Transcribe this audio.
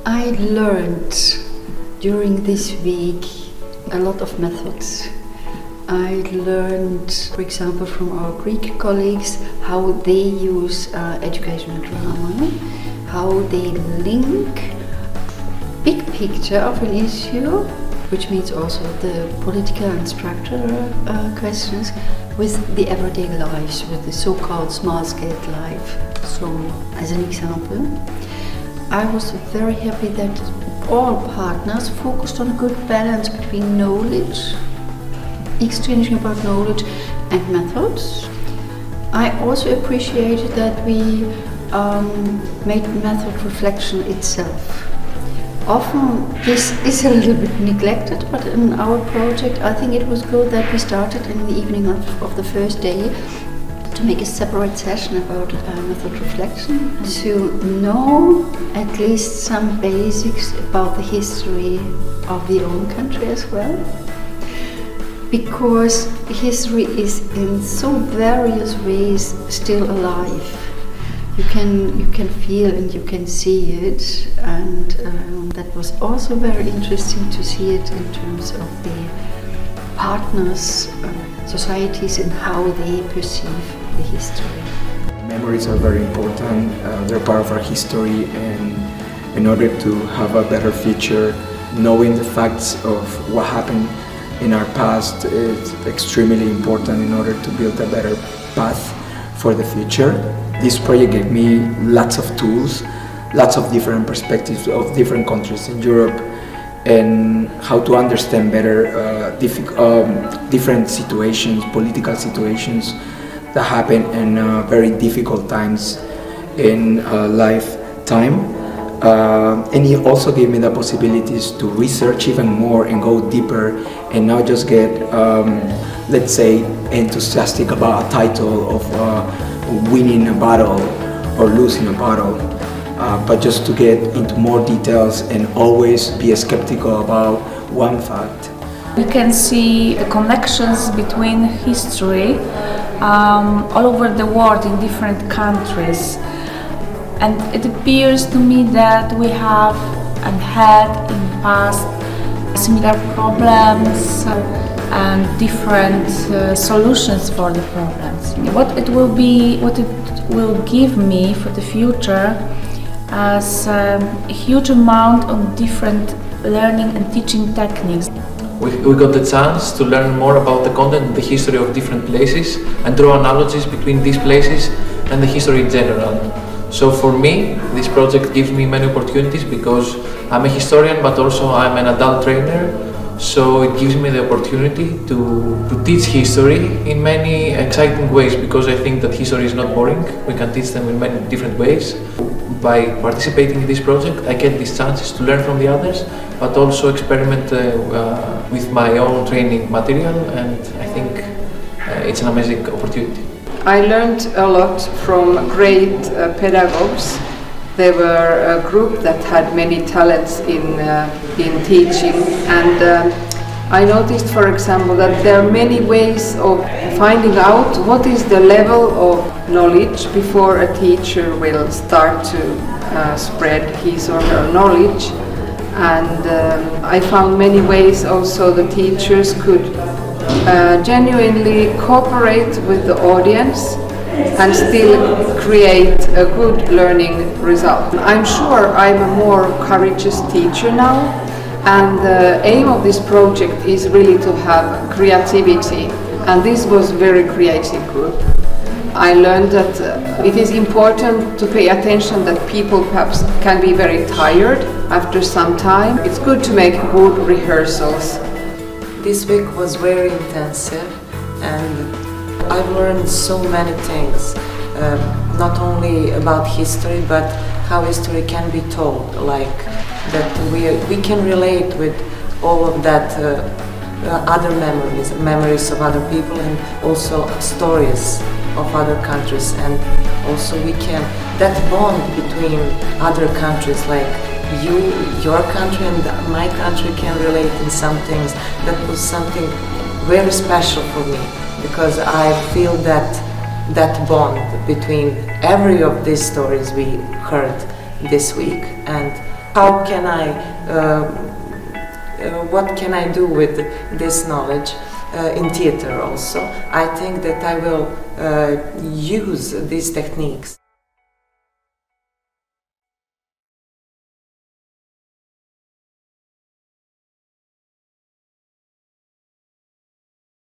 I learned during this week a lot of methods. I learned, for example, from our Greek colleagues how they use educational drama, how they link big picture of an issue, which means also the political and structural questions, with the everyday lives, with the so-called small-scale life. So, as an example, I was very happy that all partners focused on a good balance between knowledge, exchanging about knowledge and methods. I also appreciated that we made method reflection itself. Often this is a little bit neglected, but in our project I think it was good that we started in the evening of the first day to make a separate session about method reflection, to know at least some basics about the history of the own country as well. Because history is in so various ways still alive. You can feel and you can see it, and that was also very interesting to see it in terms of the partners, societies, and how they perceive the history. Memories are very important. They're part of our history, and in order to have a better future, knowing the facts of what happened in our past is extremely important in order to build a better path for the future. This project gave me lots of tools, lots of different perspectives of different countries in Europe, and how to understand better different situations, political situations that happen in very difficult times in lifetime. And it also gave me the possibilities to research even more and go deeper, and not just get, let's say, enthusiastic about a title of winning a battle or losing a battle, but just to get into more details and always be skeptical about one fact. We can see the connections between history all over the world in different countries. And it appears to me that we have and had in the past similar problems and different solutions for the problems. What it will give me for the future as a huge amount of different learning and teaching techniques. We got the chance to learn more about the content and the history of different places and draw analogies between these places and the history in general. So for me, this project gives me many opportunities because I'm a historian, but also I'm an adult trainer. So it gives me the opportunity to teach history in many exciting ways, because I think that history is not boring. We can teach them in many different ways. By participating in this project, I get these chances to learn from the others, but also experiment with my own training material, and I think it's an amazing opportunity. I learned a lot from great pedagogues. They were a group that had many talents in teaching, and I noticed, for example, that there are many ways of finding out what is the level of knowledge before a teacher will start to spread his or her knowledge. And I found many ways also the teachers could genuinely cooperate with the audience and still create a good learning result. I'm sure I'm a more courageous teacher now, and the aim of this project is really to have creativity, and this was a very creative group. I learned that it is important to pay attention that people perhaps can be very tired after some time. It's good to make good rehearsals. This week was very intensive, and I've learned so many things, not only about history, but how history can be told, like that we can relate with all of that other memories of other people, and also stories of other countries, and also that bond between other countries, like your country and my country can relate in some things. That was something very special for me, because I feel that bond between every of these stories we heard this week, and how can I, what can I do with this knowledge in theater also. I think that I will use these techniques.